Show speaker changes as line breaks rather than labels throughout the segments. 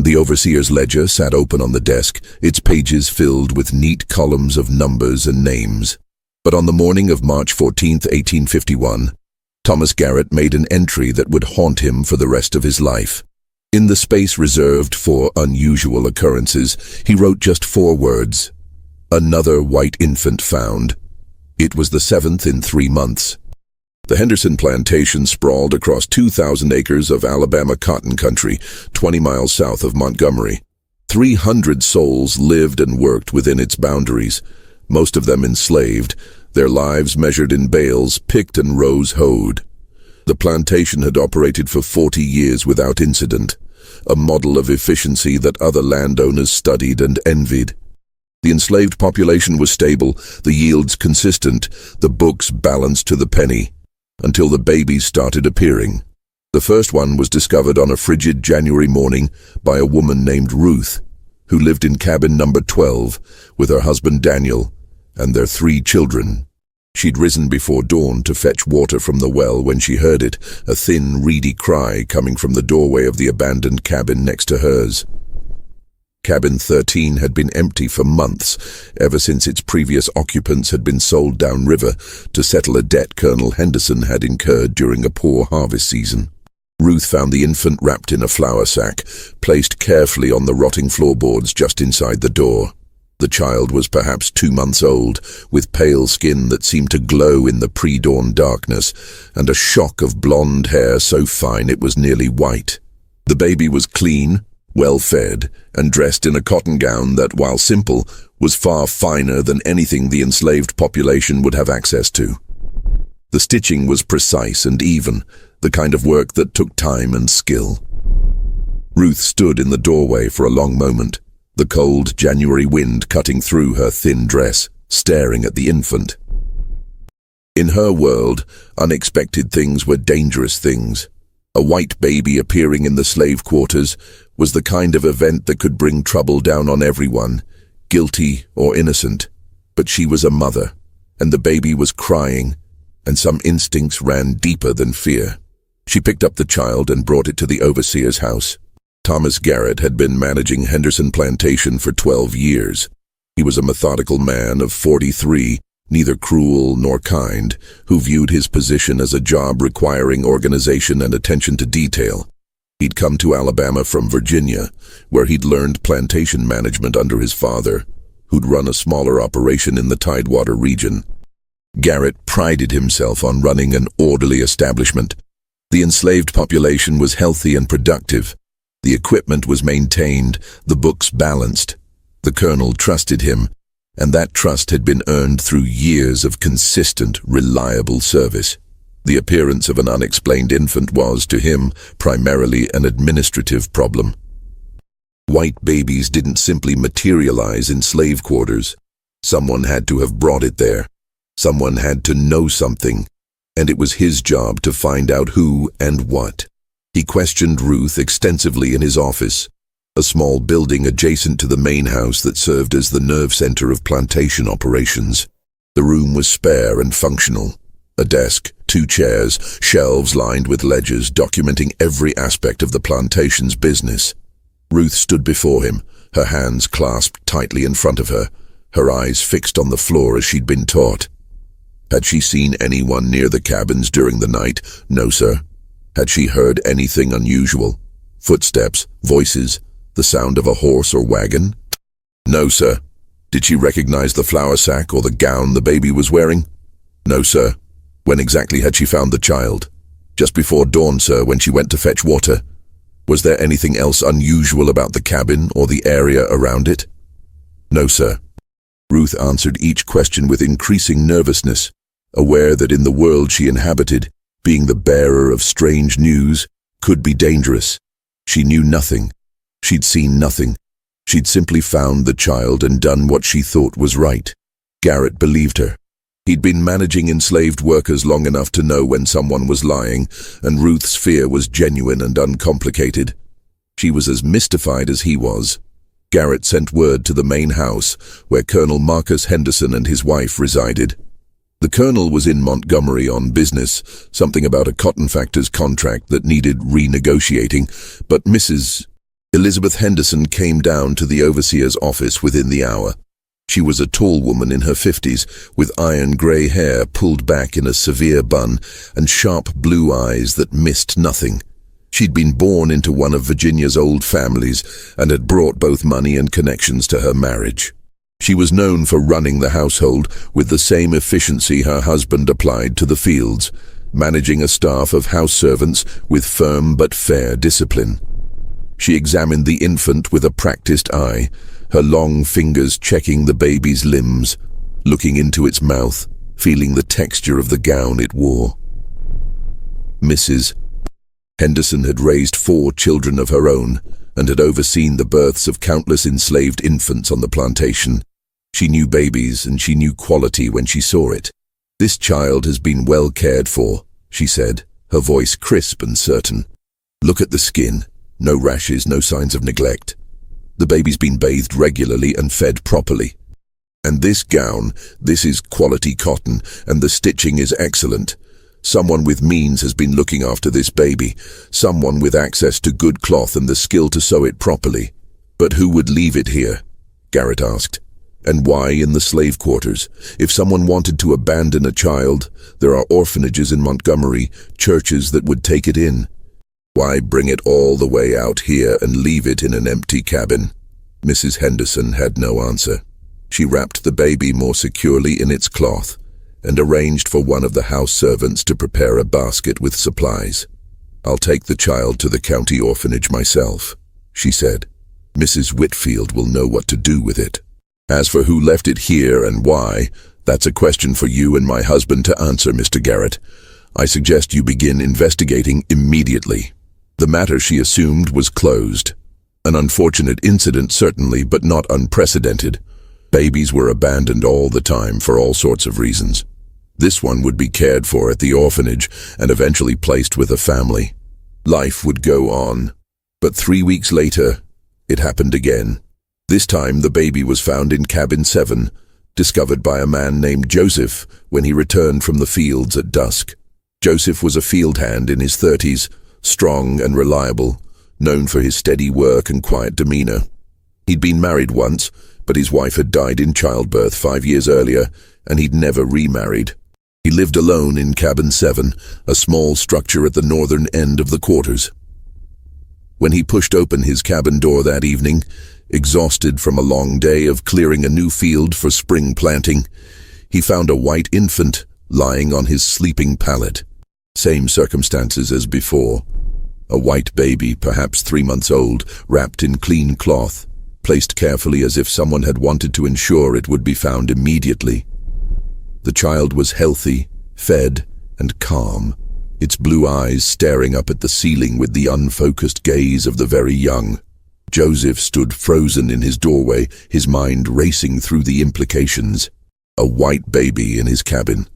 The overseer's ledger sat open on the desk, its pages filled with neat columns of numbers and names. But on the morning of March 14, 1851, Thomas Garrett made an entry that would haunt him for the rest of his life. In the space reserved for unusual occurrences, he wrote just 4 words: "Another white infant found." It was the 7th in 3 months. The Henderson plantation sprawled across 2,000 acres of Alabama cotton country, 20 miles south of Montgomery. 300 souls lived and worked within its boundaries, most of them enslaved, their lives measured in bales, picked and rows hoed. The plantation had operated for 40 years without incident, a model of efficiency that other landowners studied and envied. The enslaved population was stable, the yields consistent, the books balanced to the penny, until the babies started appearing. The first one was discovered on a frigid January morning by a woman named Ruth, who lived in cabin number 12 with her husband Daniel and their 3 children. She'd risen before dawn to fetch water from the well when she heard it, a thin, reedy cry coming from the doorway of the abandoned cabin next to hers. Cabin 13 had been empty for months, ever since its previous occupants had been sold downriver to settle a debt Colonel Henderson had incurred during a poor harvest season. Ruth found the infant wrapped in a flour sack, placed carefully on the rotting floorboards just inside the door. The child was perhaps 2 months old, with pale skin that seemed to glow in the pre-dawn darkness, and a shock of blonde hair so fine it was nearly white. The baby was clean, well-fed, and dressed in a cotton gown that, while simple, was far finer than anything the enslaved population would have access to. The stitching was precise and even, the kind of work that took time and skill. Ruth stood in the doorway for a long moment, the cold January wind cutting through her thin dress, staring at the infant. In her world, unexpected things were dangerous things. A white baby appearing in the slave quarters was the kind of event that could bring trouble down on everyone, guilty or innocent. But she was a mother, and the baby was crying, and some instincts ran deeper than fear. She picked up the child and brought it to the overseer's house. Thomas Garrett had been managing Henderson Plantation for 12 years. He was a methodical man of 43, neither cruel nor kind, who viewed his position as a job requiring organization and attention to detail. He'd come to Alabama from Virginia, where he'd learned plantation management under his father, who'd run a smaller operation in the Tidewater region. Garrett prided himself on running an orderly establishment. The enslaved population was healthy and productive. The equipment was maintained, the books balanced. The colonel trusted him, and that trust had been earned through years of consistent, reliable service. The appearance of an unexplained infant was, to him, primarily an administrative problem. White babies didn't simply materialize in slave quarters. Someone had to have brought it there. Someone had to know something, and it was his job to find out who and what. He questioned Ruth extensively in his office, a small building adjacent to the main house that served as the nerve center of plantation operations. The room was spare and functional. A desk, 2 chairs, shelves lined with ledgers documenting every aspect of the plantation's business. Ruth stood before him, her hands clasped tightly in front of her, her eyes fixed on the floor as she'd been taught. Had she seen anyone near the cabins during the night? No, sir. Had she heard anything unusual? Footsteps, voices, the sound of a horse or wagon? No, sir. Did she recognize the flour sack or the gown the baby was wearing? No, sir. When exactly had she found the child? Just before dawn, sir, when she went to fetch water. Was there anything else unusual about the cabin or the area around it? No, sir. Ruth answered each question with increasing nervousness, aware that in the world she inhabited, being the bearer of strange news could be dangerous. She knew nothing. She'd seen nothing. She'd simply found the child and done what she thought was right. Garrett believed her. He'd been managing enslaved workers long enough to know when someone was lying, and Ruth's fear was genuine and uncomplicated. She was as mystified as he was. Garrett sent word to the main house, where Colonel Marcus Henderson and his wife resided. The colonel was in Montgomery on business, something about a cotton factor's contract that needed renegotiating, but Mrs. Elizabeth Henderson came down to the overseer's office within the hour. She was a tall woman in her 50s, with iron-grey hair pulled back in a severe bun and sharp blue eyes that missed nothing. She'd been born into one of Virginia's old families and had brought both money and connections to her marriage. She was known for running the household with the same efficiency her husband applied to the fields, managing a staff of house servants with firm but fair discipline. She examined the infant with a practiced eye, her long fingers checking the baby's limbs, looking into its mouth, feeling the texture of the gown it wore. Mrs. Henderson had raised 4 children of her own and had overseen the births of countless enslaved infants on the plantation. She knew babies and she knew quality when she saw it. "This child has been well cared for," she said, her voice crisp and certain. "Look at the skin. No rashes, no signs of neglect. The baby's been bathed regularly and fed properly. And this gown, this is quality cotton, and the stitching is excellent. Someone with means has been looking after this baby, someone with access to good cloth and the skill to sew it properly. But who would leave it here?" Garrett asked. "And why in the slave quarters? If someone wanted to abandon a child, there are orphanages in Montgomery, churches that would take it in. Why bring it all the way out here and leave it in an empty cabin?" Mrs. Henderson had no answer. She wrapped the baby more securely in its cloth and arranged for one of the house servants to prepare a basket with supplies. "I'll take the child to the county orphanage myself," she said. "Mrs. Whitfield will know what to do with it. As for who left it here and why, that's a question for you and my husband to answer, Mr. Garrett. I suggest you begin investigating immediately." The matter, she assumed, was closed. An unfortunate incident certainly, but not unprecedented. Babies were abandoned all the time for all sorts of reasons. This one would be cared for at the orphanage and eventually placed with a family. Life would go on. But 3 weeks later, it happened again. This time the baby was found in cabin 7, discovered by a man named Joseph when he returned from the fields at dusk. Joseph was a field hand in his 30s, strong and reliable, known for his steady work and quiet demeanor. He'd been married once, but his wife had died in childbirth 5 years earlier, and he'd never remarried. He lived alone in cabin 7, a small structure at the northern end of the quarters. When he pushed open his cabin door that evening, exhausted from a long day of clearing a new field for spring planting, he found a white infant lying on his sleeping pallet. Same circumstances as before. A white baby, perhaps 3 months old, wrapped in clean cloth, placed carefully as if someone had wanted to ensure it would be found immediately. The child was healthy, fed, and calm, its blue eyes staring up at the ceiling with the unfocused gaze of the very young. Joseph stood frozen in his doorway, his mind racing through the implications. A white baby in his cabin.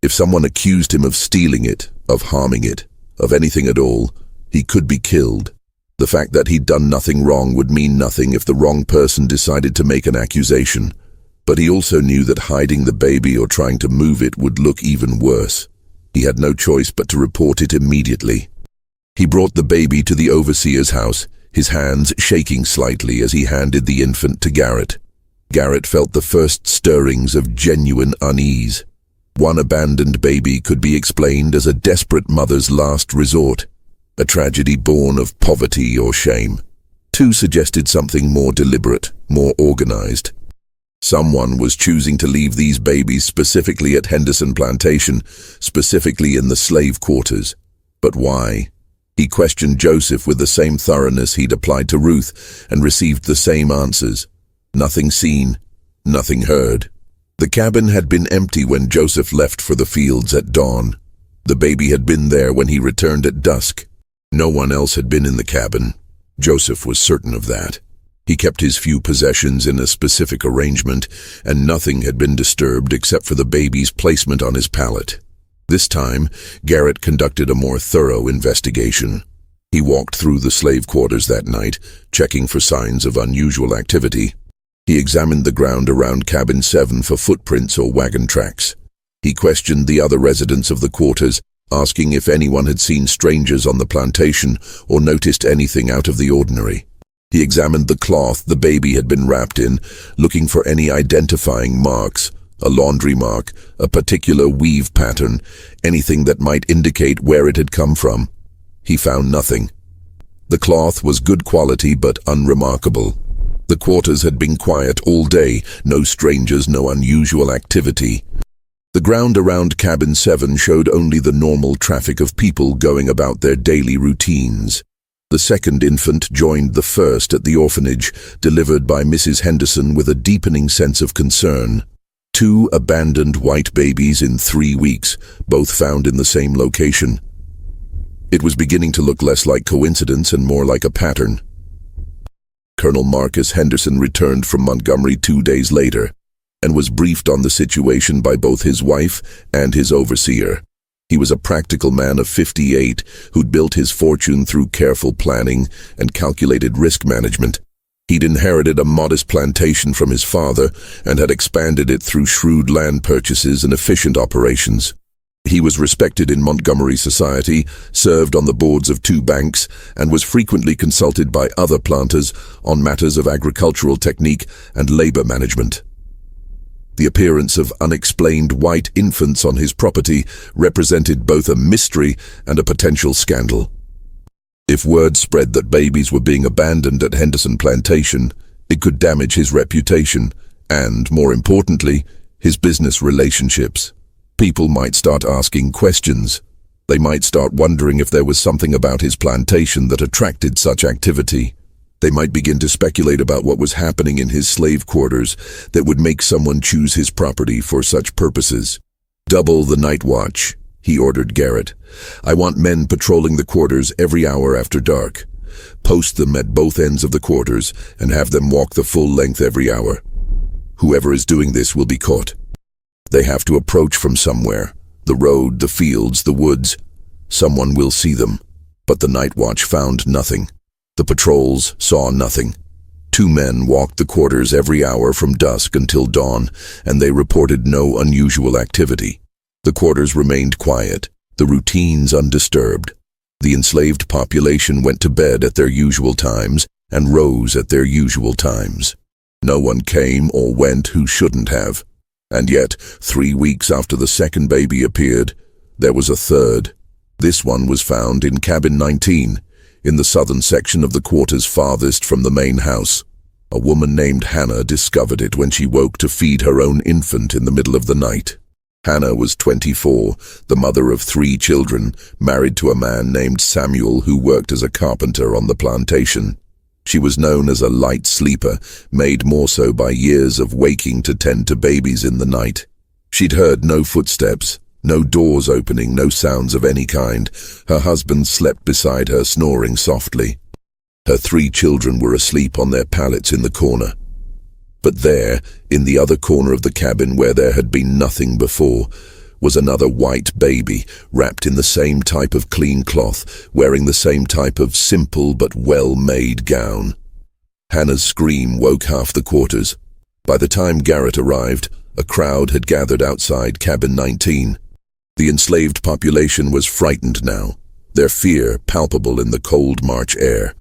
If someone accused him of stealing it, of harming it, of anything at all, he could be killed. The fact that he'd done nothing wrong would mean nothing if the wrong person decided to make an accusation. But he also knew that hiding the baby or trying to move it would look even worse. He had no choice but to report it immediately. He brought the baby to the overseer's house, his hands shaking slightly as he handed the infant to Garrett. Garrett felt the first stirrings of genuine unease. One abandoned baby could be explained as a desperate mother's last resort, a tragedy born of poverty or shame. 2 suggested something more deliberate, more organized. Someone was choosing to leave these babies specifically at Henderson Plantation, specifically in the slave quarters. But why? He questioned Joseph with the same thoroughness he'd applied to Ruth and received the same answers. Nothing seen, nothing heard. The cabin had been empty when Joseph left for the fields at dawn. The baby had been there when he returned at dusk. No one else had been in the cabin. Joseph was certain of that. He kept his few possessions in a specific arrangement, and nothing had been disturbed except for the baby's placement on his pallet. This time, Garrett conducted a more thorough investigation. He walked through the slave quarters that night, checking for signs of unusual activity. He examined the ground around cabin 7 for footprints or wagon tracks. He questioned the other residents of the quarters, asking if anyone had seen strangers on the plantation or noticed anything out of the ordinary. He examined the cloth the baby had been wrapped in, looking for any identifying marks, a laundry mark, a particular weave pattern, anything that might indicate where it had come from. He found nothing. The cloth was good quality but unremarkable. The quarters had been quiet all day, no strangers, no unusual activity. The ground around Cabin 7 showed only the normal traffic of people going about their daily routines. The second infant joined the first at the orphanage, delivered by Mrs. Henderson with a deepening sense of concern. 2 abandoned white babies in 3 weeks, both found in the same location. It was beginning to look less like coincidence and more like a pattern. Colonel Marcus Henderson returned from Montgomery 2 days later and was briefed on the situation by both his wife and his overseer. He was a practical man of 58 who'd built his fortune through careful planning and calculated risk management. He'd inherited a modest plantation from his father and had expanded it through shrewd land purchases and efficient operations. He was respected in Montgomery society, served on the boards of 2 banks, and was frequently consulted by other planters on matters of agricultural technique and labor management. The appearance of unexplained white infants on his property represented both a mystery and a potential scandal. If word spread that babies were being abandoned at Henderson Plantation, it could damage his reputation and, more importantly, his business relationships. People might start asking questions. They might start wondering if there was something about his plantation that attracted such activity. They might begin to speculate about what was happening in his slave quarters that would make someone choose his property for such purposes. "Double the night watch," he ordered Garrett. "I want men patrolling the quarters every hour after dark. Post them at both ends of the quarters and have them walk the full length every hour. Whoever is doing this will be caught. They have to approach from somewhere, the road, the fields, the woods. Someone will see them." But the night watch found nothing. The patrols saw nothing. 2 men walked the quarters every hour from dusk until dawn, and they reported no unusual activity. The quarters remained quiet, the routines undisturbed. The enslaved population went to bed at their usual times and rose at their usual times. No one came or went who shouldn't have. And yet, 3 weeks after the second baby appeared, there was a third. This one was found in Cabin 19, in the southern section of the quarters farthest from the main house. A woman named Hannah discovered it when she woke to feed her own infant in the middle of the night. Hannah was 24, the mother of 3 children, married to a man named Samuel who worked as a carpenter on the plantation. She was known as a light sleeper, made more so by years of waking to tend to babies in the night. She'd heard no footsteps, no doors opening, no sounds of any kind. Her husband slept beside her, snoring softly. Her 3 children were asleep on their pallets in the corner. But there, in the other corner of the cabin where there had been nothing before, was another white baby, wrapped in the same type of clean cloth, wearing the same type of simple but well-made gown. Hannah's scream woke half the quarters. By the time Garrett arrived, a crowd had gathered outside Cabin 19. The enslaved population was frightened now, their fear palpable in the cold March air.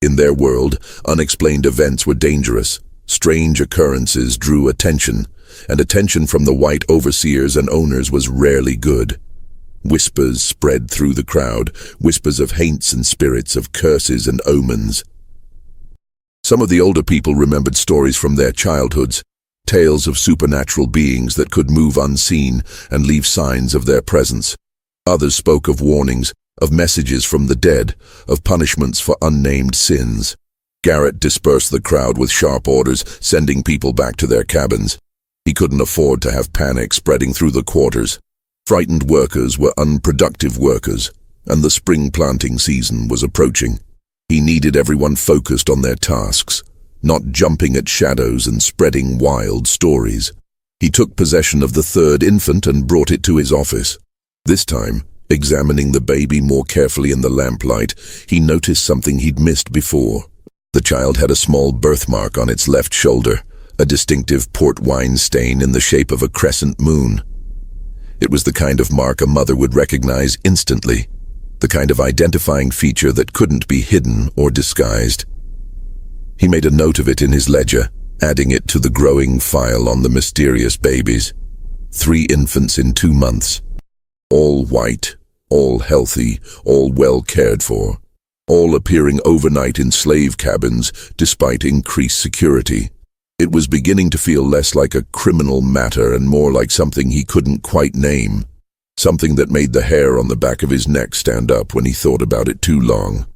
In their world, unexplained events were dangerous. Strange occurrences drew attention, and attention from the white overseers and owners was rarely good. Whispers spread through the crowd, whispers of haints and spirits, of curses and omens. Some of the older people remembered stories from their childhoods, tales of supernatural beings that could move unseen and leave signs of their presence. Others spoke of warnings, of messages from the dead, of punishments for unnamed sins. Garrett dispersed the crowd with sharp orders, sending people back to their cabins. He couldn't afford to have panic spreading through the quarters. Frightened workers were unproductive workers, and the spring planting season was approaching. He needed everyone focused on their tasks, not jumping at shadows and spreading wild stories. He took possession of the 3rd infant and brought it to his office. This time, examining the baby more carefully in the lamplight, he noticed something he'd missed before. The child had a small birthmark on its left shoulder, a distinctive port wine stain in the shape of a crescent moon. It was the kind of mark a mother would recognize instantly, the kind of identifying feature that couldn't be hidden or disguised. He made a note of it in his ledger, adding it to the growing file on the mysterious babies. 3 infants in 2 months. All white, all healthy, all well cared for. All appearing overnight in slave cabins despite increased security. It was beginning to feel less like a criminal matter and more like something he couldn't quite name. Something that made the hair on the back of his neck stand up when he thought about it too long.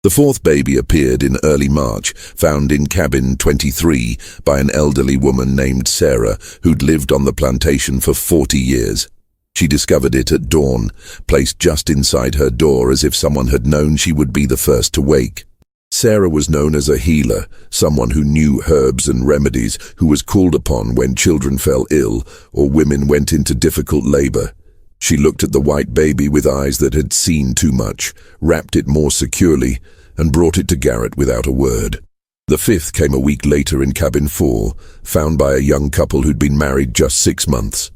The 4th baby appeared in early March, found in cabin 23 by an elderly woman named Sarah, who'd lived on the plantation for 40 years. She discovered it at dawn, placed just inside her door as if someone had known she would be the first to wake. Sarah was known as a healer, someone who knew herbs and remedies, who was called upon when children fell ill or women went into difficult labor. She looked at the white baby with eyes that had seen too much, wrapped it more securely, and brought it to Garrett without a word. The 5th came a week later in cabin 4, found by a young couple who'd been married just 6 months.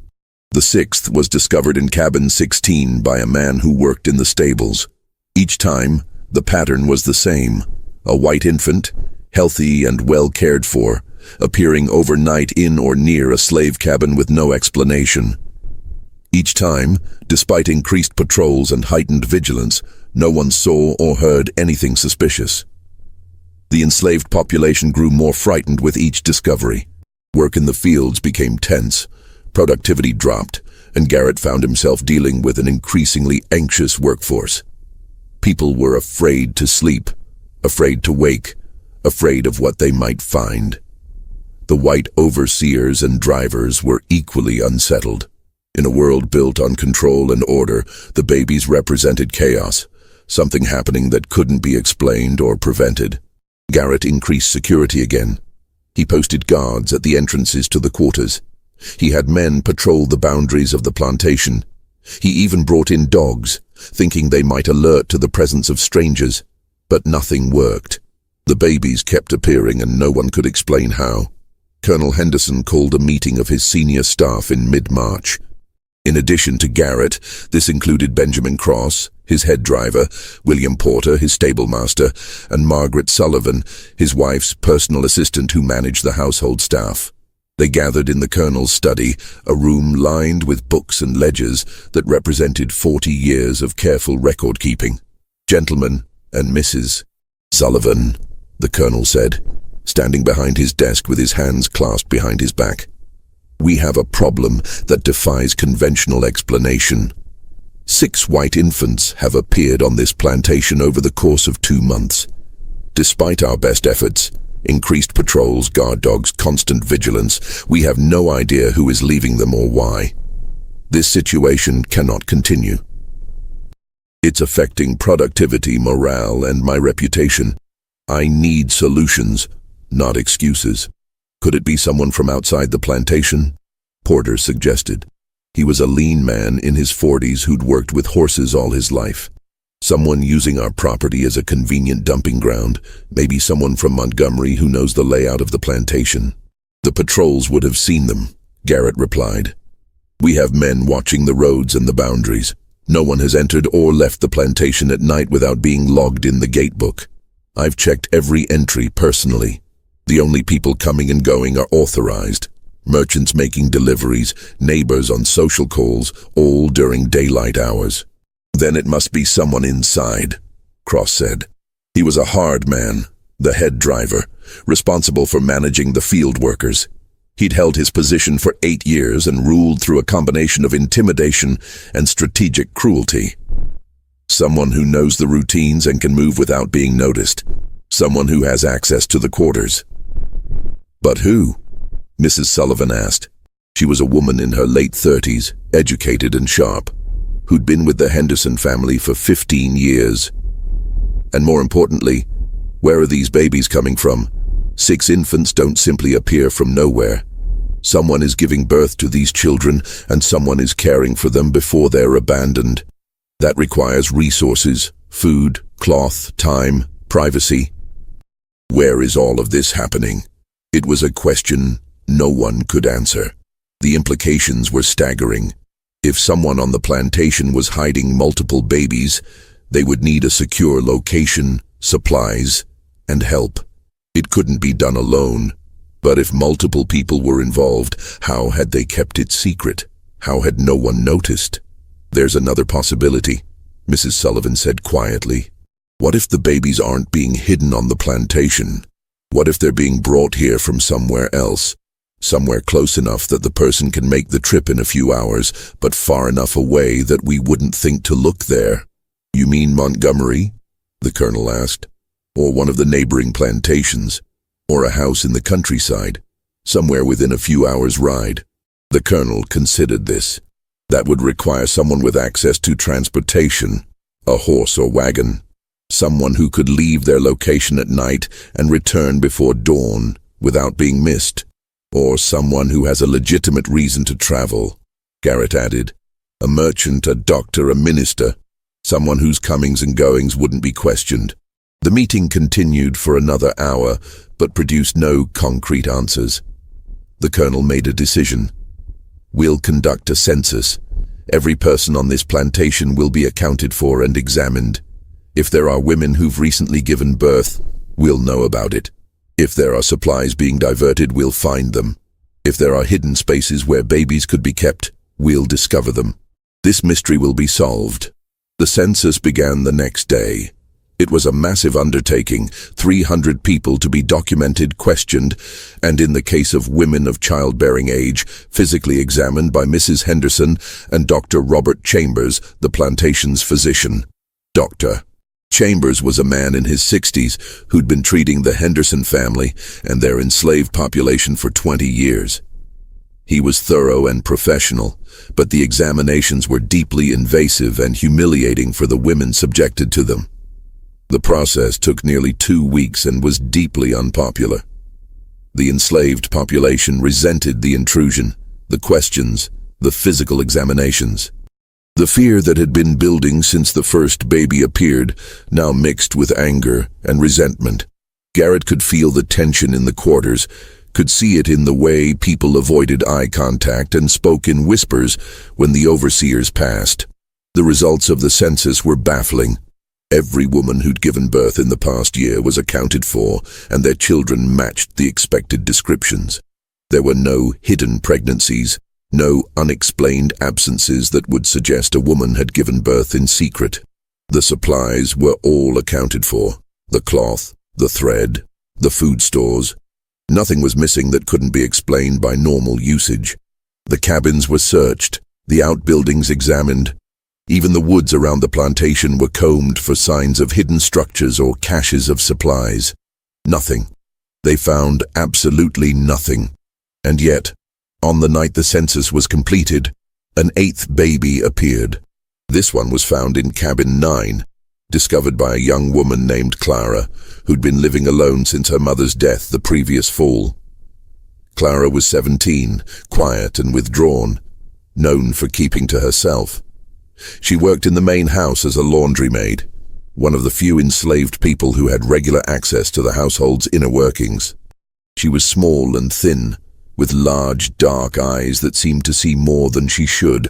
The 6th was discovered in cabin 16 by a man who worked in the stables. Each time, the pattern was the same. A white infant, healthy and well cared for, appearing overnight in or near a slave cabin with no explanation. Each time, despite increased patrols and heightened vigilance, no one saw or heard anything suspicious. The enslaved population grew more frightened with each discovery. Work in the fields became tense, productivity dropped, and Garrett found himself dealing with an increasingly anxious workforce. People were afraid to sleep, afraid to wake, afraid of what they might find. The white overseers and drivers were equally unsettled. In a world built on control and order, the babies represented chaos, something happening that couldn't be explained or prevented. Garrett increased security again. He posted guards at the entrances to the quarters. He had men patrol the boundaries of the plantation. He even brought in dogs, thinking they might alert to the presence of strangers. But nothing worked. The babies kept appearing and no one could explain how. Colonel Henderson called a meeting of his senior staff in mid-March. In addition to Garrett, this included Benjamin Cross, his head driver, William Porter, his stable master, and Margaret Sullivan, his wife's personal assistant who managed the household staff. They gathered in the colonel's study, a room lined with books and ledgers that represented 40 years of careful record-keeping. "Gentlemen and Mrs. Sullivan," the colonel said, standing behind his desk with his hands clasped behind his back. "We have a problem that defies conventional explanation. 6 white infants have appeared on this plantation over the course of 2 months. Despite our best efforts, increased patrols, guard dogs, constant vigilance, we have no idea who is leaving them or why. This situation cannot continue. It's affecting productivity, morale, and my reputation. I need solutions, not excuses." "Could it be someone from outside the plantation?" Porter suggested. He was a lean man in his 40s who'd worked with horses all his life. "Someone using our property as a convenient dumping ground, maybe someone from Montgomery who knows the layout of the plantation." "The patrols would have seen them," Garrett replied. "We have men watching the roads and the boundaries. No one has entered or left the plantation at night without being logged in the gatebook. I've checked every entry personally. The only people coming and going are authorized. Merchants making deliveries, neighbors on social calls, all during daylight hours." "Then it must be someone inside," Cross said. He was a hard man, the head driver, responsible for managing the field workers. He'd held his position for 8 years and ruled through a combination of intimidation and strategic cruelty. Someone who knows the routines and can move without being noticed. Someone who has access to the quarters. "But who?" Mrs. Sullivan asked. She was a woman in her late 30s, educated and sharp, who'd been with the Henderson family for 15 years. "And more importantly, where are these babies coming from? 6 infants don't simply appear from nowhere. Someone is giving birth to these children, and someone is caring for them before they're abandoned. That requires resources, food, cloth, time, privacy. Where is all of this happening?" It was a question no one could answer. The implications were staggering. If someone on the plantation was hiding multiple babies, they would need a secure location, supplies, and help. It couldn't be done alone. But if multiple people were involved, how had they kept it secret? How had no one noticed? There's another possibility, Mrs. Sullivan said quietly. What if the babies aren't being hidden on the plantation? What if they're being brought here from somewhere else? Somewhere close enough that the person can make the trip in a few hours, but far enough away that we wouldn't think to look there. You mean Montgomery? The colonel asked. Or one of the neighboring plantations? Or a house in the countryside, somewhere within a few hours' ride? The colonel considered this. That would require someone with access to transportation, a horse or wagon. Someone who could leave their location at night and return before dawn without being missed. Or someone who has a legitimate reason to travel, Garrett added. A merchant, a doctor, a minister. Someone whose comings and goings wouldn't be questioned. The meeting continued for another hour, but produced no concrete answers. The colonel made a decision. We'll conduct a census. Every person on this plantation will be accounted for and examined. If there are women who've recently given birth, we'll know about it. If there are supplies being diverted, we'll find them. If there are hidden spaces where babies could be kept, we'll discover them. This mystery will be solved. The census began the next day. It was a massive undertaking, 300 people to be documented, questioned, and in the case of women of childbearing age, physically examined by Mrs. Henderson and Dr. Robert Chambers, the plantation's physician. Dr. Chambers was a man in his 60s who'd been treating the Henderson family and their enslaved population for 20 years. He was thorough and professional, but the examinations were deeply invasive and humiliating for the women subjected to them. The process took nearly 2 weeks and was deeply unpopular. The enslaved population resented the intrusion, the questions, the physical examinations. The fear that had been building since the first baby appeared now mixed with anger and resentment. Garrett could feel the tension in the quarters, could see it in the way people avoided eye contact and spoke in whispers when the overseers passed. The results of the census were baffling. Every woman who'd given birth in the past year was accounted for, and their children matched the expected descriptions. There were no hidden pregnancies, no unexplained absences that would suggest a woman had given birth in secret. The supplies were all accounted for. The cloth, the thread, the food stores. Nothing was missing that couldn't be explained by normal usage. The cabins were searched, the outbuildings examined. Even the woods around the plantation were combed for signs of hidden structures or caches of supplies. Nothing. They found absolutely nothing. And yet, on the night the census was completed, an 8th baby appeared. This one was found in cabin 9, discovered by a young woman named Clara, who'd been living alone since her mother's death the previous fall. Clara was 17, quiet and withdrawn, known for keeping to herself. She worked in the main house as a laundry maid, one of the few enslaved people who had regular access to the household's inner workings. She was small and thin, with large, dark eyes that seemed to see more than she should.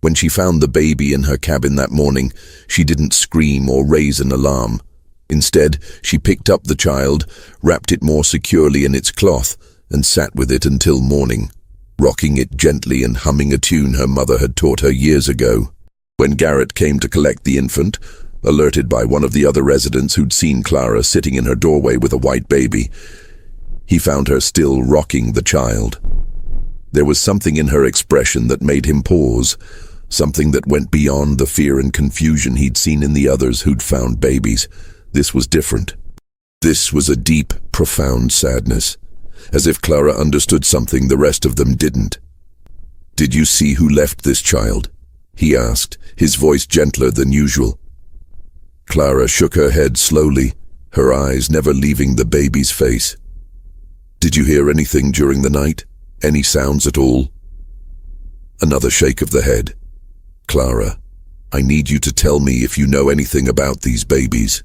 When she found the baby in her cabin that morning, she didn't scream or raise an alarm. Instead, she picked up the child, wrapped it more securely in its cloth, and sat with it until morning, rocking it gently and humming a tune her mother had taught her years ago. When Garrett came to collect the infant, alerted by one of the other residents who'd seen Clara sitting in her doorway with a white baby, he found her still rocking the child. There was something in her expression that made him pause, something that went beyond the fear and confusion he'd seen in the others who'd found babies. This was different. This was a deep, profound sadness, as if Clara understood something the rest of them didn't. "Did you see who left this child?" he asked, his voice gentler than usual. Clara shook her head slowly, her eyes never leaving the baby's face. "Did you hear anything during the night? Any sounds at all?" Another shake of the head. "Clara, I need you to tell me if you know anything about these babies.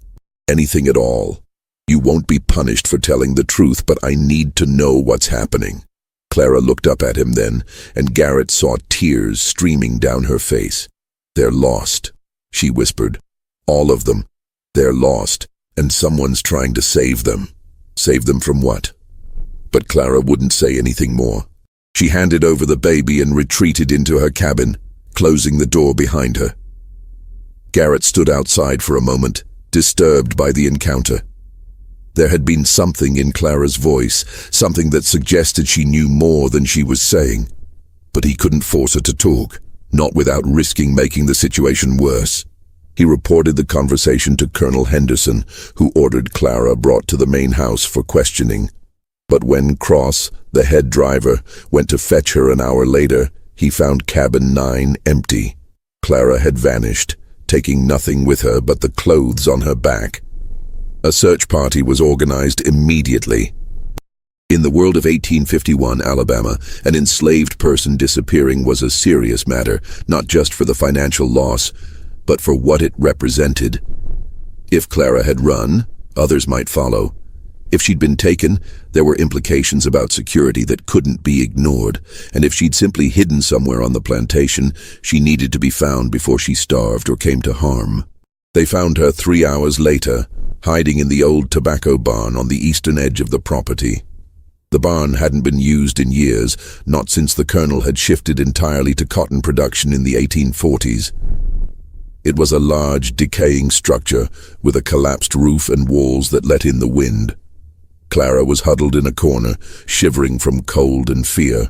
Anything at all. You won't be punished for telling the truth, but I need to know what's happening." Clara looked up at him then, and Garrett saw tears streaming down her face. "They're lost," she whispered. "All of them. They're lost, and someone's trying to save them." Save them from what? But Clara wouldn't say anything more. She handed over the baby and retreated into her cabin, closing the door behind her. Garrett stood outside for a moment, disturbed by the encounter. There had been something in Clara's voice, something that suggested she knew more than she was saying. But he couldn't force her to talk, not without risking making the situation worse. He reported the conversation to Colonel Henderson, who ordered Clara brought to the main house for questioning. But when Cross, the head driver, went to fetch her an hour later, he found cabin 9 empty. Clara had vanished, taking nothing with her but the clothes on her back. A search party was organized immediately. In the world of 1851 Alabama, an enslaved person disappearing was a serious matter, not just for the financial loss, but for what it represented. If Clara had run, others might follow. If she'd been taken, there were implications about security that couldn't be ignored, and if she'd simply hidden somewhere on the plantation, she needed to be found before she starved or came to harm. They found her 3 hours later, hiding in the old tobacco barn on the eastern edge of the property. The barn hadn't been used in years, not since the colonel had shifted entirely to cotton production in the 1840s. It was a large, decaying structure with a collapsed roof and walls that let in the wind. Clara was huddled in a corner, shivering from cold and fear.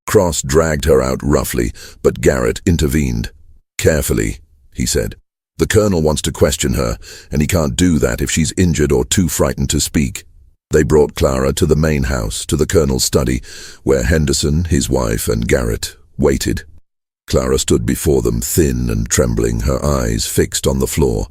Cross dragged her out roughly, but Garrett intervened. "Carefully," he said. "The colonel wants to question her, and he can't do that if she's injured or too frightened to speak." They brought Clara to the main house, to the colonel's study, where Henderson, his wife, and Garrett waited. Clara stood before them, thin and trembling, her eyes fixed on the floor.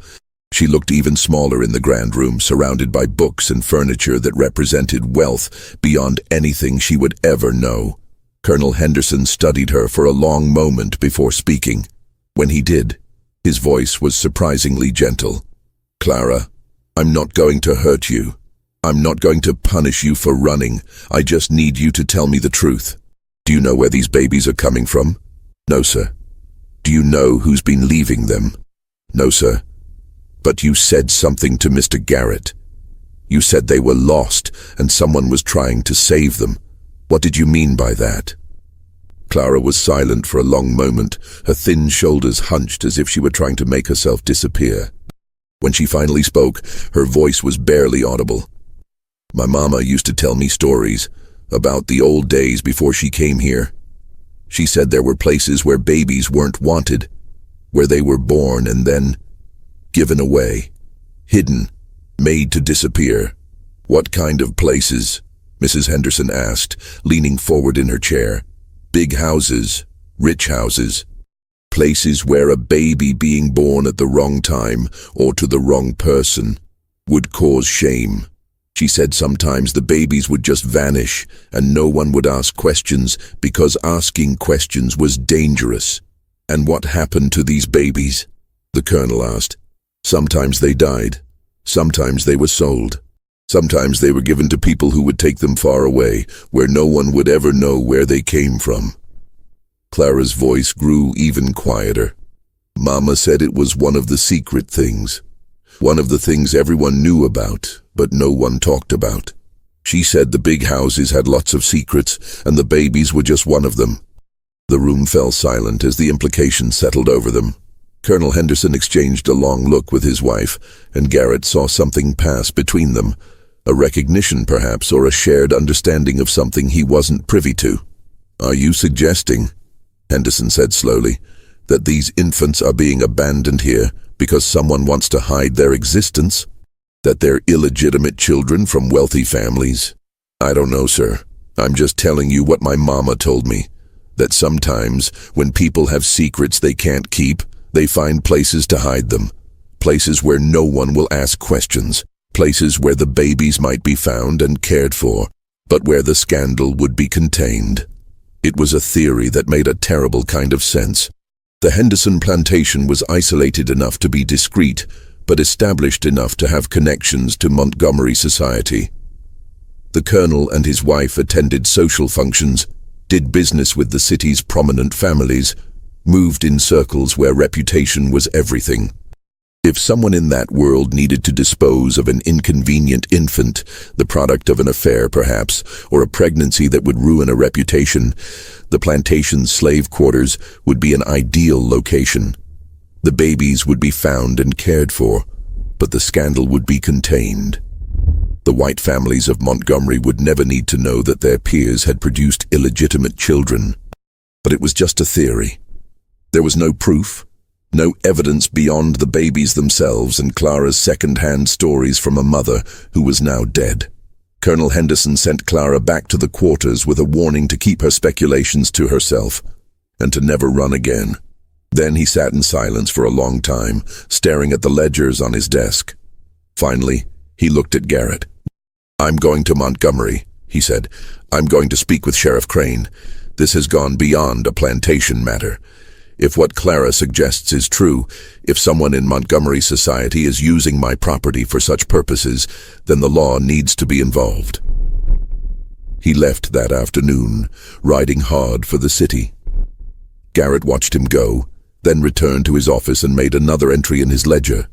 She looked even smaller in the grand room, surrounded by books and furniture that represented wealth beyond anything she would ever know. Colonel Henderson studied her for a long moment before speaking. When he did, his voice was surprisingly gentle. "Clara, I'm not going to hurt you. I'm not going to punish you for running. I just need you to tell me the truth. Do you know where these babies are coming from?" "No, sir." "Do you know who's been leaving them?" "No, sir." "But you said something to Mr. Garrett. You said they were lost and someone was trying to save them. What did you mean by that?" Clara was silent for a long moment, her thin shoulders hunched as if she were trying to make herself disappear. When she finally spoke, her voice was barely audible. "My mama used to tell me stories about the old days before she came here. She said there were places where babies weren't wanted, where they were born and then given away, hidden, made to disappear." "What kind of places?" Mrs. Henderson asked, leaning forward in her chair. "Big houses, rich houses, places where a baby being born at the wrong time or to the wrong person would cause shame. She said sometimes the babies would just vanish and no one would ask questions because asking questions was dangerous." "And what happened to these babies?" the colonel asked. "Sometimes they died. Sometimes they were sold. Sometimes they were given to people who would take them far away, where no one would ever know where they came from." Clara's voice grew even quieter. "Mama said it was one of the secret things. One of the things everyone knew about, but no one talked about. She said the big houses had lots of secrets, and the babies were just one of them." The room fell silent as the implications settled over them. Colonel Henderson exchanged a long look with his wife, and Garrett saw something pass between them, a recognition perhaps, or a shared understanding of something he wasn't privy to. "Are you suggesting," Henderson said slowly, "that these infants are being abandoned here because someone wants to hide their existence? That they're illegitimate children from wealthy families?" "I don't know, sir. I'm just telling you what my mama told me. That sometimes, when people have secrets they can't keep, they find places to hide them. Places where no one will ask questions. Places where the babies might be found and cared for, but where the scandal would be contained." It was a theory that made a terrible kind of sense. The Henderson plantation was isolated enough to be discreet, but established enough to have connections to Montgomery society. The colonel and his wife attended social functions, did business with the city's prominent families, moved in circles where reputation was everything. If someone in that world needed to dispose of an inconvenient infant, the product of an affair perhaps, or a pregnancy that would ruin a reputation, the plantation's slave quarters would be an ideal location. The babies would be found and cared for, but the scandal would be contained. The white families of Montgomery would never need to know that their peers had produced illegitimate children. But it was just a theory. There was no proof, no evidence beyond the babies themselves and Clara's second-hand stories from a mother who was now dead. Colonel Henderson sent Clara back to the quarters with a warning to keep her speculations to herself and to never run again. Then he sat in silence for a long time, staring at the ledgers on his desk. Finally, he looked at Garrett. "I'm going to Montgomery," he said. "I'm going to speak with Sheriff Crane. This has gone beyond a plantation matter. If what Clara suggests is true, if someone in Montgomery society is using my property for such purposes, then the law needs to be involved." He left that afternoon, riding hard for the city. Garrett watched him go, then returned to his office and made another entry in his ledger.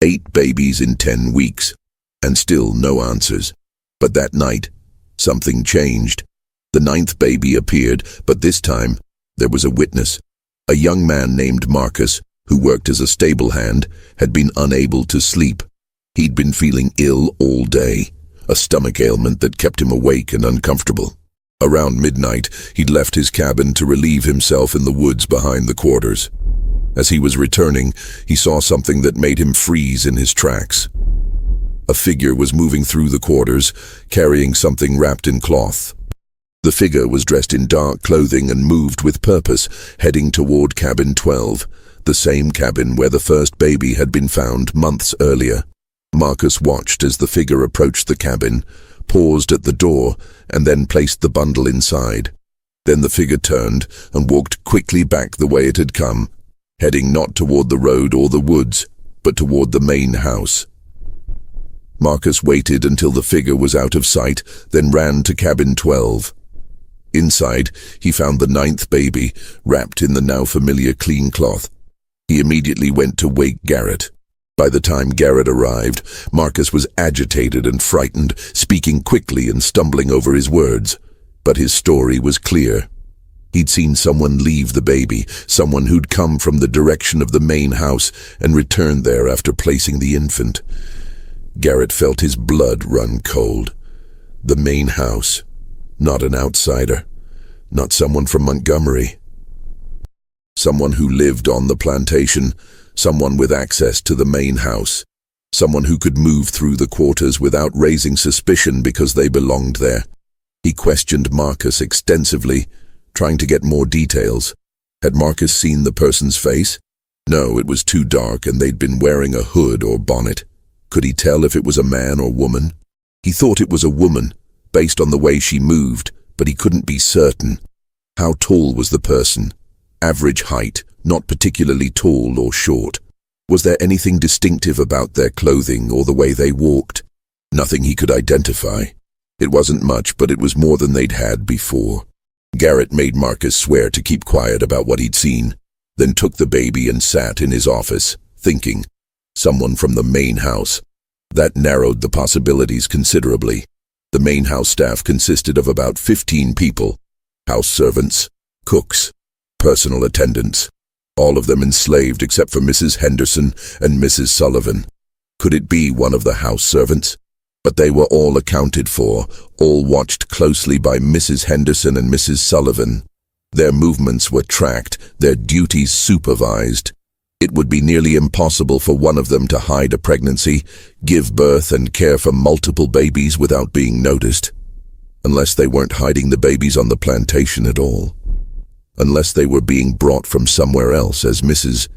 8 babies in 10 weeks, and still no answers. But that night, something changed. The 9th baby appeared, but this time, there was a witness. A young man named Marcus, who worked as a stable hand, had been unable to sleep. He'd been feeling ill all day, a stomach ailment that kept him awake and uncomfortable. Around midnight, he'd left his cabin to relieve himself in the woods behind the quarters. As he was returning, he saw something that made him freeze in his tracks. A figure was moving through the quarters, carrying something wrapped in cloth. The figure was dressed in dark clothing and moved with purpose, heading toward cabin 12, the same cabin where the first baby had been found months earlier. Marcus watched as the figure approached the cabin, paused at the door, and then placed the bundle inside. Then the figure turned and walked quickly back the way it had come, heading not toward the road or the woods, but toward the main house. Marcus waited until the figure was out of sight, then ran to cabin 12. Inside, he found the 9th baby, wrapped in the now familiar clean cloth. He immediately went to wake Garrett. By the time Garrett arrived, Marcus was agitated and frightened, speaking quickly and stumbling over his words. But his story was clear. He'd seen someone leave the baby, someone who'd come from the direction of the main house and returned there after placing the infant. Garrett felt his blood run cold. The main house. Not an outsider. Not someone from Montgomery. Someone who lived on the plantation. Someone with access to the main house. Someone who could move through the quarters without raising suspicion because they belonged there. He questioned Marcus extensively, trying to get more details. Had Marcus seen the person's face? No, it was too dark and they'd been wearing a hood or bonnet. Could he tell if it was a man or woman? He thought it was a woman, based on the way she moved, but he couldn't be certain. How tall was the person? Average height, not particularly tall or short. Was there anything distinctive about their clothing or the way they walked? Nothing he could identify. It wasn't much, but it was more than they'd had before. Garrett made Marcus swear to keep quiet about what he'd seen, then took the baby and sat in his office, thinking. Someone from the main house. That narrowed the possibilities considerably. The main house staff consisted of about 15 people. House servants, cooks, personal attendants. All of them enslaved except for Mrs. Henderson and Mrs. Sullivan. Could it be one of the house servants? But they were all accounted for, all watched closely by Mrs. Henderson and Mrs. Sullivan. Their movements were tracked, their duties supervised. It would be nearly impossible for one of them to hide a pregnancy, give birth and care for multiple babies without being noticed. Unless they weren't hiding the babies on the plantation at all. Unless they were being brought from somewhere else, as Mrs.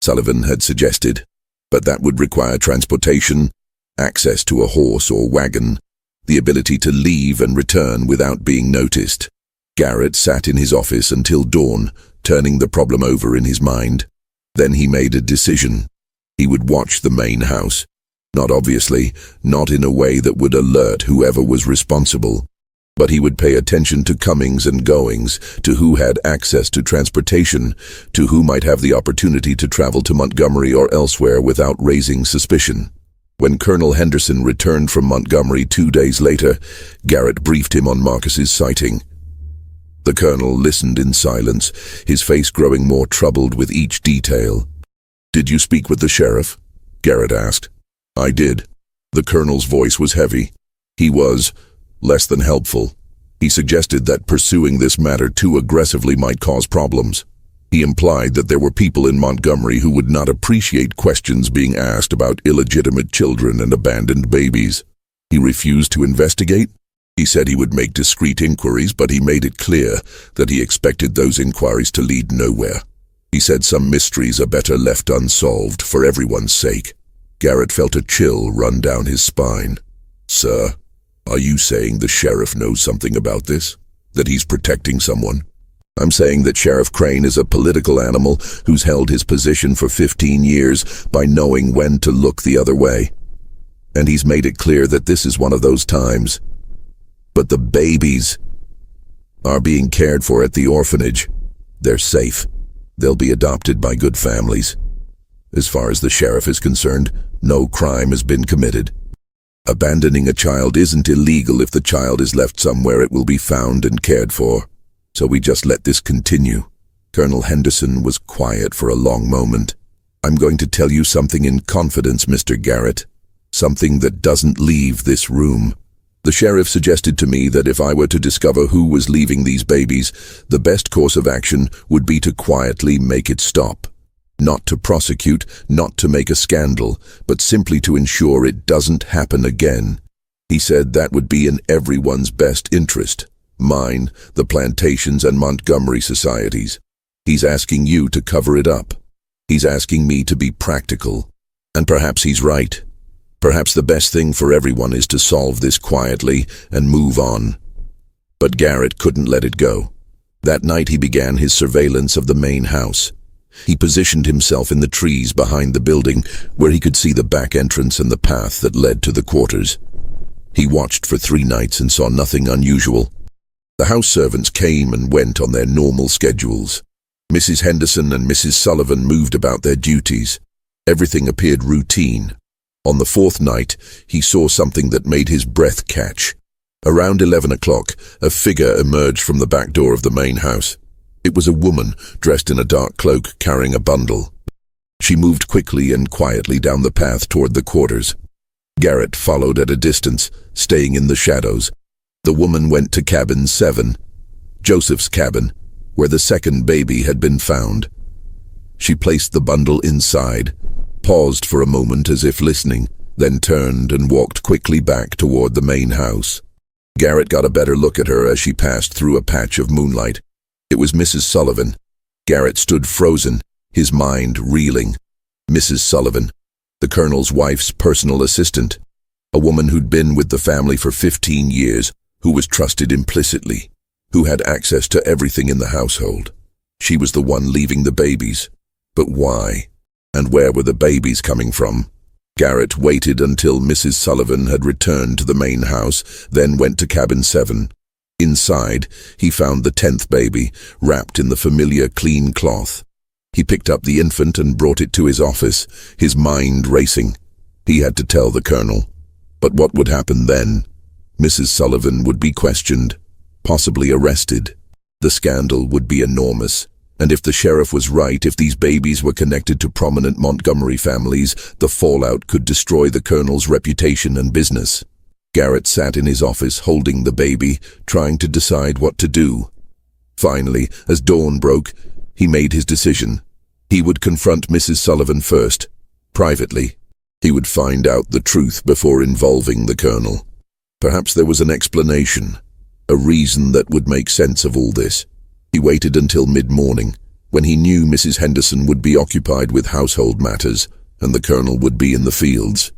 Sullivan had suggested. But that would require transportation, access to a horse or wagon, the ability to leave and return without being noticed. Garrett sat in his office until dawn, turning the problem over in his mind. Then he made a decision. He would watch the main house. Not obviously, not in a way that would alert whoever was responsible. But he would pay attention to comings and goings, to who had access to transportation, to who might have the opportunity to travel to Montgomery or elsewhere without raising suspicion. When Colonel Henderson returned from Montgomery 2 days later, Garrett briefed him on Marcus's sighting. The colonel listened in silence, his face growing more troubled with each detail. "Did you speak with the sheriff?" Garrett asked. "I did." The colonel's voice was heavy. He was less than helpful. He suggested that pursuing this matter too aggressively might cause problems. He implied that there were people in Montgomery who would not appreciate questions being asked about illegitimate children and abandoned babies. He refused to investigate. He said he would make discreet inquiries, but he made it clear that he expected those inquiries to lead nowhere. He said some mysteries are better left unsolved for everyone's sake. Garrett felt a chill run down his spine. "Sir, are you saying the sheriff knows something about this? That he's protecting someone?" "I'm saying that Sheriff Crane is a political animal who's held his position for 15 years by knowing when to look the other way. And he's made it clear that this is one of those times. But the babies are being cared for at the orphanage. They're safe. They'll be adopted by good families. As far as the sheriff is concerned, no crime has been committed. Abandoning a child isn't illegal if the child is left somewhere it will be found and cared for. So we just let this continue." Colonel Henderson was quiet for a long moment. "I'm going to tell you something in confidence, Mr. Garrett. Something that doesn't leave this room. The sheriff suggested to me that if I were to discover who was leaving these babies, the best course of action would be to quietly make it stop. Not to prosecute, not to make a scandal, but simply to ensure it doesn't happen again. He said that would be in everyone's best interest. Mine, the plantations, and Montgomery societies. He's asking you to cover it up. He's asking me to be practical. And perhaps he's right. Perhaps the best thing for everyone is to solve this quietly and move on." But Garrett couldn't let it go. That night he began his surveillance of the main house. He positioned himself in the trees behind the building, where he could see the back entrance and the path that led to the quarters. He watched for 3 nights and saw nothing unusual. The house servants came and went on their normal schedules. Mrs. Henderson and Mrs. Sullivan moved about their duties. Everything appeared routine. On the 4th night, he saw something that made his breath catch. Around 11 o'clock, a figure emerged from the back door of the main house. It was a woman, dressed in a dark cloak, carrying a bundle. She moved quickly and quietly down the path toward the quarters. Garrett followed at a distance, staying in the shadows. The woman went to cabin 7, Joseph's cabin, where the second baby had been found. She placed the bundle inside, paused for a moment as if listening, then turned and walked quickly back toward the main house. Garrett got a better look at her as she passed through a patch of moonlight. It was Mrs. Sullivan. Garrett stood frozen, his mind reeling. Mrs. Sullivan, the colonel's wife's personal assistant, a woman who'd been with the family for 15 years, who was trusted implicitly, who had access to everything in the household. She was the one leaving the babies. But why? And where were the babies coming from? Garrett waited until Mrs. Sullivan had returned to the main house, then went to cabin 7. Inside, he found the 10th baby, wrapped in the familiar clean cloth. He picked up the infant and brought it to his office, his mind racing. He had to tell the colonel. But what would happen then? Mrs. Sullivan would be questioned, possibly arrested. The scandal would be enormous. And if the sheriff was right, if these babies were connected to prominent Montgomery families, the fallout could destroy the colonel's reputation and business. Garrett sat in his office holding the baby, trying to decide what to do. Finally, as dawn broke, he made his decision. He would confront Mrs. Sullivan first, privately. He would find out the truth before involving the colonel. Perhaps there was an explanation, a reason that would make sense of all this. He waited until mid-morning, when he knew Mrs. Henderson would be occupied with household matters, and the colonel would be in the fields.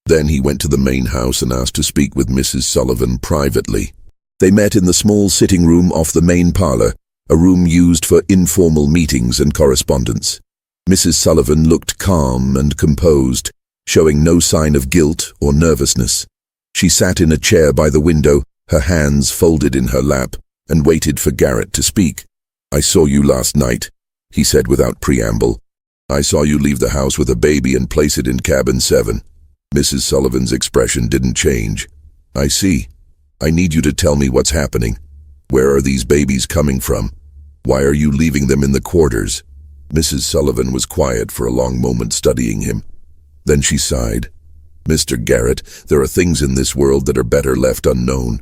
Then he went to the main house and asked to speak with Mrs. Sullivan privately. They met in the small sitting room off the main parlor, a room used for informal meetings and correspondence. Mrs. Sullivan looked calm and composed, showing no sign of guilt or nervousness. She sat in a chair by the window, her hands folded in her lap, and waited for Garrett to speak. "I saw you last night," he said without preamble. "I saw you leave the house with a baby and place it in cabin 7. Mrs. Sullivan's expression didn't change. "I see. I need you to tell me what's happening. Where are these babies coming from? Why are you leaving them in the quarters?" Mrs. Sullivan was quiet for a long moment, studying him. Then she sighed. "Mr. Garrett, there are things in this world that are better left unknown.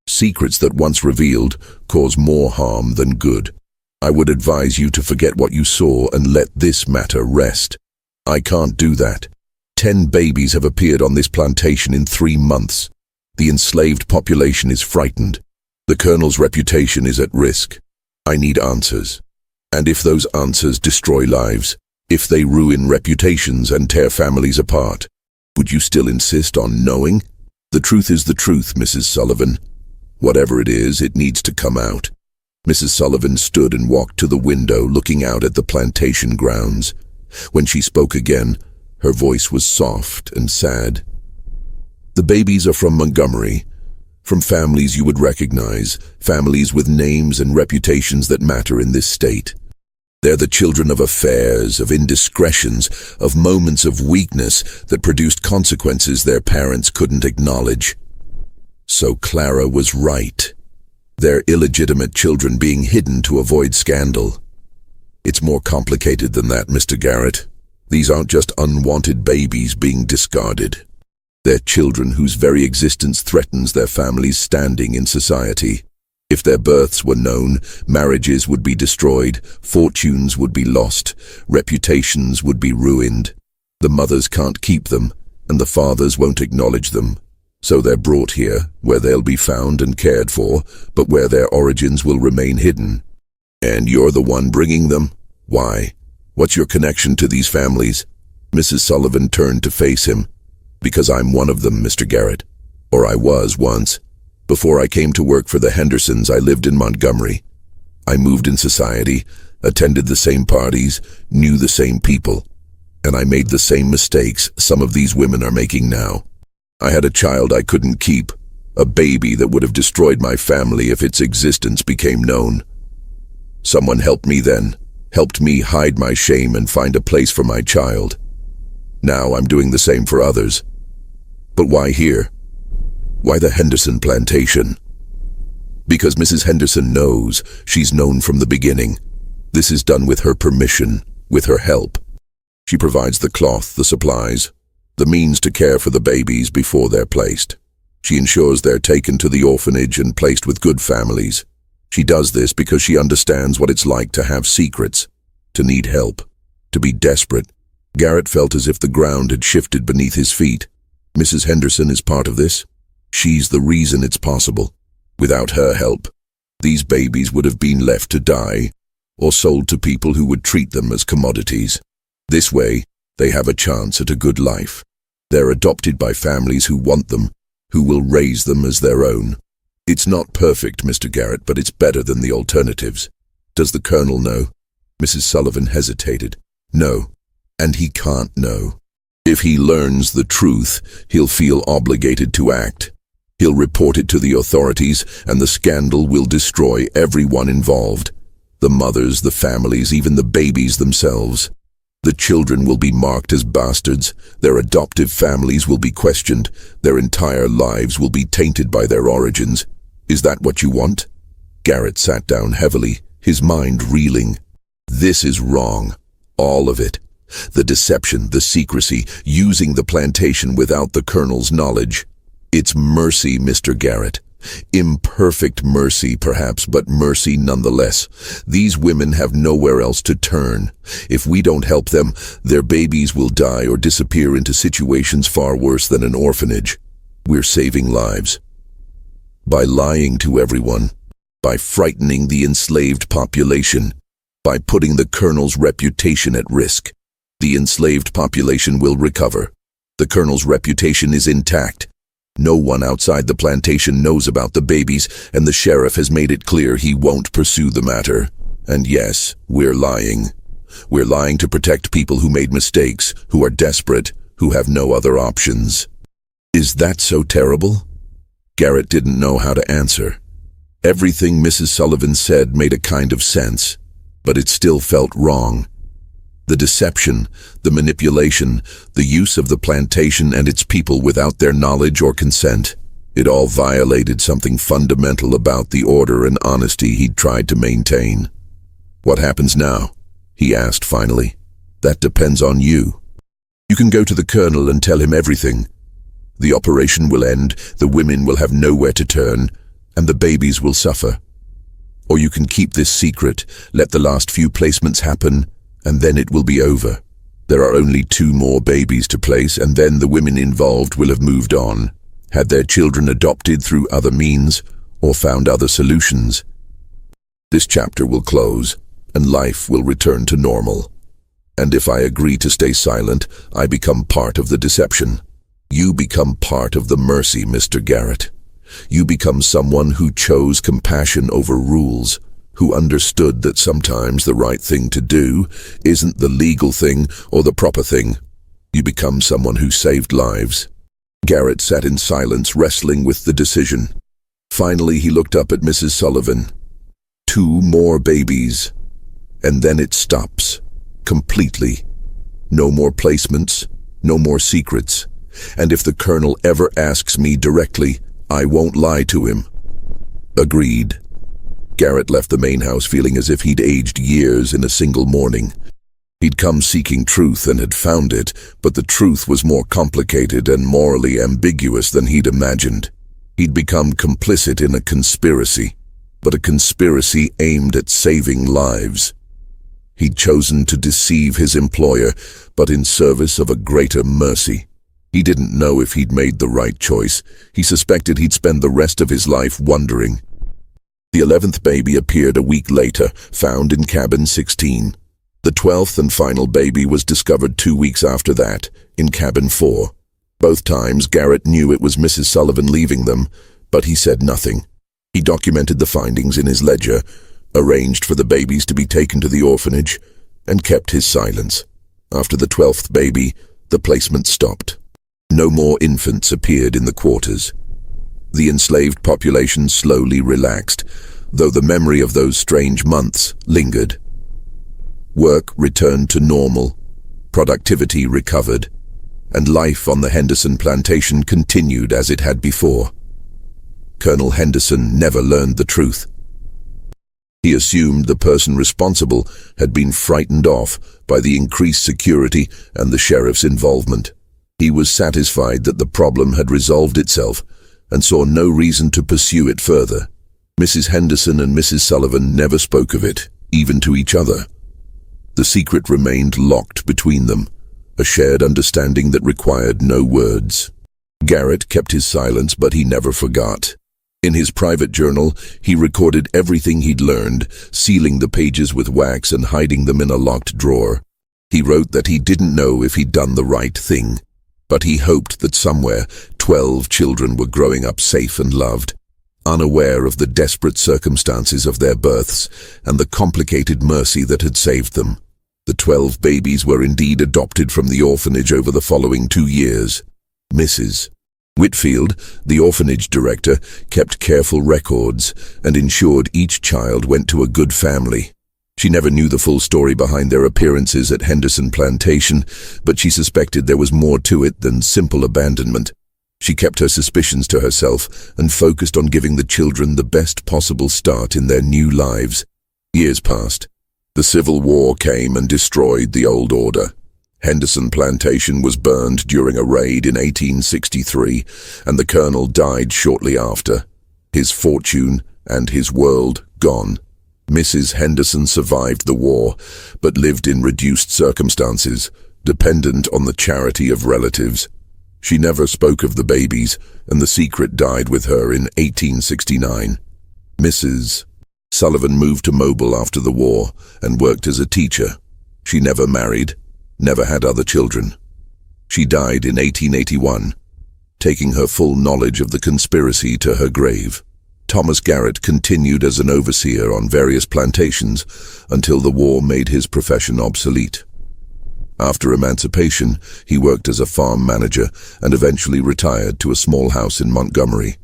Secrets that once revealed cause more harm than good. I would advise you to forget what you saw and let this matter rest." "I can't do that. 10 babies have appeared on this plantation in 3 months. The enslaved population is frightened. The Colonel's reputation is at risk. I need answers. And if those answers destroy lives, if they ruin reputations and tear families apart, would you still insist on knowing? The truth is the truth, Mrs. Sullivan. Whatever it is, it needs to come out." Mrs. Sullivan stood and walked to the window, looking out at the plantation grounds. When she spoke again, her voice was soft and sad. "The babies are from Montgomery, from families you would recognize, families with names and reputations that matter in this state. They're the children of affairs, of indiscretions, of moments of weakness that produced consequences their parents couldn't acknowledge. So Clara was right. They're illegitimate children being hidden to avoid scandal. It's more complicated than that, Mr. Garrett. These aren't just unwanted babies being discarded. They're children whose very existence threatens their family's standing in society. If their births were known, marriages would be destroyed, fortunes would be lost, reputations would be ruined. The mothers can't keep them, and the fathers won't acknowledge them. So they're brought here, where they'll be found and cared for, but where their origins will remain hidden. And you're the one bringing them? Why? What's your connection to these families?" Mrs. Sullivan turned to face him. "Because I'm one of them, Mr. Garrett. Or I was once. Before I came to work for the Hendersons, I lived in Montgomery. I moved in society, attended the same parties, knew the same people. And I made the same mistakes some of these women are making now. I had a child I couldn't keep, a baby that would have destroyed my family if its existence became known. Someone helped me then, helped me hide my shame and find a place for my child. Now I'm doing the same for others. But why here? Why the Henderson plantation? Because Mrs. Henderson knows, she's known from the beginning. This is done with her permission, with her help. She provides the cloth, the supplies, the means to care for the babies before they're placed. She ensures they're taken to the orphanage and placed with good families. She does this because she understands what it's like to have secrets, to need help, to be desperate. Garrett felt as if the ground had shifted beneath his feet. Mrs. Henderson is part of this. She's the reason it's possible. Without her help, these babies would have been left to die or sold to people who would treat them as commodities. This way, they have a chance at a good life. They're adopted by families who want them, who will raise them as their own. It's not perfect, Mr. Garrett, but it's better than the alternatives. Does the Colonel know? Mrs. Sullivan hesitated. No, and he can't know. If he learns the truth, he'll feel obligated to act. He'll report it to the authorities, and the scandal will destroy everyone involved. The mothers, the families, even the babies themselves. The children will be marked as bastards, their adoptive families will be questioned, their entire lives will be tainted by their origins. Is that what you want? Garrett sat down heavily, his mind reeling. This is wrong. All of it. The deception, the secrecy, using the plantation without the Colonel's knowledge. It's mercy, Mr. Garrett. Imperfect mercy, perhaps, but mercy nonetheless. These women have nowhere else to turn. If we don't help them, their babies will die or disappear into situations far worse than an orphanage. We're saving lives. By lying to everyone, by frightening the enslaved population, by putting the Colonel's reputation at risk. The enslaved population will recover. The Colonel's reputation is intact. No one outside the plantation knows about the babies, and the sheriff has made it clear he won't pursue the matter. And yes, we're lying. We're lying to protect people who made mistakes, who are desperate, who have no other options. Is that so terrible? Garrett didn't know how to answer. Everything Mrs. Sullivan said made a kind of sense, but it still felt wrong. The deception, the manipulation, the use of the plantation and its people without their knowledge or consent, it all violated something fundamental about the order and honesty he'd tried to maintain. "What happens now?" he asked finally. "That depends on you. You can go to the colonel and tell him everything. The operation will end, the women will have nowhere to turn, and the babies will suffer. Or you can keep this secret, let the last few placements happen, and then it will be over. There are only 2 more babies to place, and then the women involved will have moved on, had their children adopted through other means, or found other solutions. This chapter will close, and life will return to normal. And if I agree to stay silent, I become part of the deception. You become part of the mercy, Mr. Garrett. You become someone who chose compassion over rules, who understood that sometimes the right thing to do isn't the legal thing or the proper thing. You become someone who saved lives." Garrett sat in silence, wrestling with the decision. Finally, he looked up at Mrs. Sullivan. 2 more babies. And then it stops. Completely. No more placements, no more secrets. And if the colonel ever asks me directly, I won't lie to him. Agreed. Garrett left the main house feeling as if he'd aged years in a single morning. He'd come seeking truth and had found it, but the truth was more complicated and morally ambiguous than he'd imagined. He'd become complicit in a conspiracy, but a conspiracy aimed at saving lives. He'd chosen to deceive his employer, but in service of a greater mercy. He didn't know if he'd made the right choice. He suspected he'd spend the rest of his life wondering. The 11th baby appeared a week later, found in cabin 16. The 12th and final baby was discovered 2 weeks after that, in cabin 4. Both times, Garrett knew it was Mrs. Sullivan leaving them, but he said nothing. He documented the findings in his ledger, arranged for the babies to be taken to the orphanage, and kept his silence. After the 12th baby, the placement stopped. No more infants appeared in the quarters. The enslaved population slowly relaxed, though the memory of those strange months lingered. Work returned to normal, productivity recovered, and life on the Henderson plantation continued as it had before. Colonel Henderson never learned the truth. He assumed the person responsible had been frightened off by the increased security and the sheriff's involvement. He was satisfied that the problem had resolved itself and saw no reason to pursue it further. Mrs. Henderson and Mrs. Sullivan never spoke of it, even to each other. The secret remained locked between them, a shared understanding that required no words. Garrett kept his silence, but he never forgot. In his private journal, he recorded everything he'd learned, sealing the pages with wax and hiding them in a locked drawer. He wrote that he didn't know if he'd done the right thing, but he hoped that somewhere 12 children were growing up safe and loved, unaware of the desperate circumstances of their births and the complicated mercy that had saved them. The 12 babies were indeed adopted from the orphanage over the following 2 years. Mrs. Whitfield, the orphanage director, kept careful records and ensured each child went to a good family. She never knew the full story behind their appearances at Henderson Plantation, but she suspected there was more to it than simple abandonment. She kept her suspicions to herself and focused on giving the children the best possible start in their new lives. Years passed. The Civil War came and destroyed the old order. Henderson Plantation was burned during a raid in 1863, and the colonel died shortly after. His fortune and his world gone. Mrs. Henderson survived the war, but lived in reduced circumstances, dependent on the charity of relatives. She never spoke of the babies, and the secret died with her in 1869. Mrs. Sullivan moved to Mobile after the war and worked as a teacher. She never married, never had other children. She died in 1881, taking her full knowledge of the conspiracy to her grave. Thomas Garrett continued as an overseer on various plantations until the war made his profession obsolete. After emancipation, he worked as a farm manager and eventually retired to a small house in Montgomery.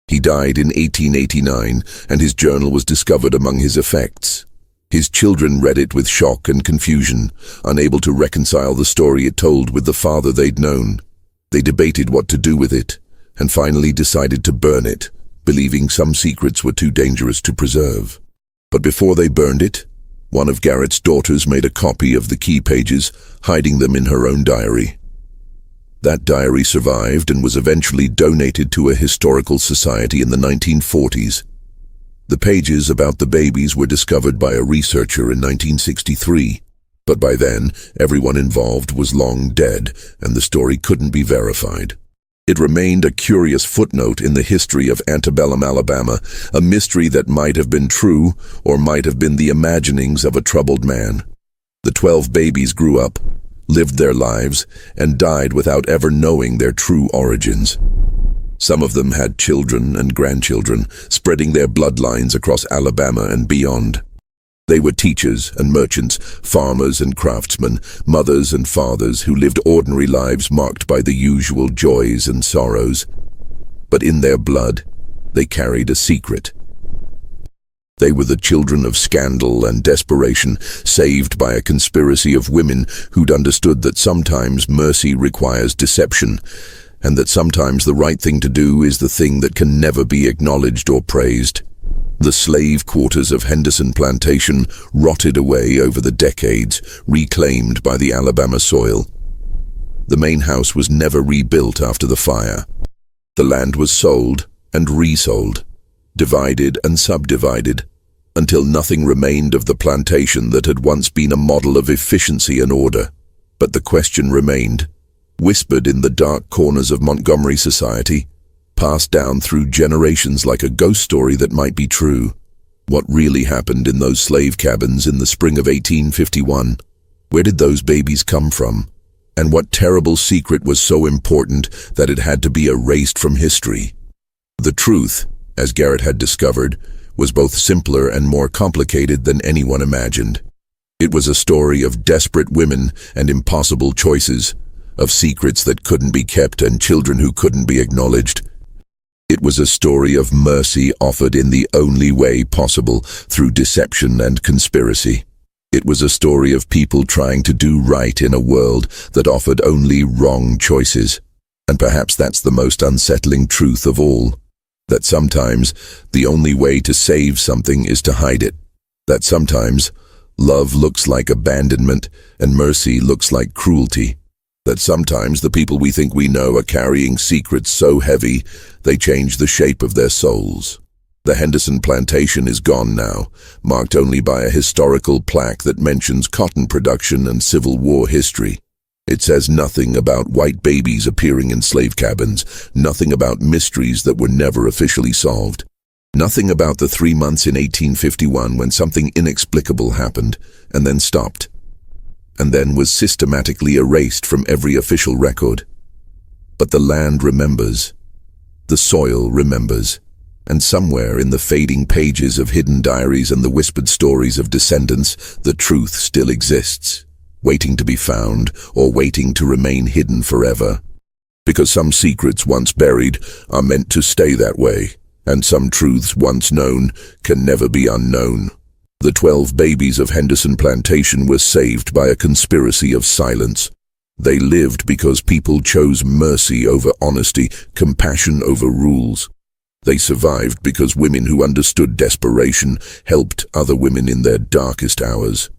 He died in 1889, and his journal was discovered among his effects. His children read it with shock and confusion, unable to reconcile the story it told with the father they'd known. They debated what to do with it, and finally decided to burn it, believing some secrets were too dangerous to preserve. But before they burned it, one of Garrett's daughters made a copy of the key pages, hiding them in her own diary. That diary survived and was eventually donated to a historical society in the 1940s. The pages about the babies were discovered by a researcher in 1963, but by then, everyone involved was long dead, and the story couldn't be verified. It remained a curious footnote in the history of antebellum Alabama, a mystery that might have been true or might have been the imaginings of a troubled man. The 12 babies grew up, lived their lives, and died without ever knowing their true origins. Some of them had children and grandchildren, spreading their bloodlines across Alabama and beyond. They were teachers and merchants, farmers and craftsmen, mothers and fathers who lived ordinary lives marked by the usual joys and sorrows. But in their blood, they carried a secret. They were the children of scandal and desperation, saved by a conspiracy of women who'd understood that sometimes mercy requires deception, and that sometimes the right thing to do is the thing that can never be acknowledged or praised. The slave quarters of Henderson Plantation rotted away over the decades, reclaimed by the Alabama soil. The main house was never rebuilt after the fire. The land was sold and resold, divided and subdivided, until nothing remained of the plantation that had once been a model of efficiency and order. But the question remained, whispered in the dark corners of Montgomery society, passed down through generations like a ghost story that might be true. What really happened in those slave cabins in the spring of 1851? Where did those babies come from? And what terrible secret was so important that it had to be erased from history? The truth, as Garrett had discovered, was both simpler and more complicated than anyone imagined. It was a story of desperate women and impossible choices, of secrets that couldn't be kept and children who couldn't be acknowledged. It was a story of mercy offered in the only way possible, through deception and conspiracy. It was a story of people trying to do right in a world that offered only wrong choices. And perhaps that's the most unsettling truth of all. That sometimes the only way to save something is to hide it. That sometimes love looks like abandonment and mercy looks like cruelty. That sometimes the people we think we know are carrying secrets so heavy they change the shape of their souls. The Henderson Plantation is gone now, marked only by a historical plaque that mentions cotton production and Civil War history. It says nothing about white babies appearing in slave cabins, nothing about mysteries that were never officially solved. Nothing about the 3 months in 1851 when something inexplicable happened and then stopped, and then was systematically erased from every official record. But the land remembers. The soil remembers. And somewhere in the fading pages of hidden diaries and the whispered stories of descendants, the truth still exists, waiting to be found or waiting to remain hidden forever. Because some secrets once buried are meant to stay that way, and some truths once known can never be unknown. The 12 babies of Henderson Plantation were saved by a conspiracy of silence. They lived because people chose mercy over honesty, compassion over rules. They survived because women who understood desperation helped other women in their darkest hours.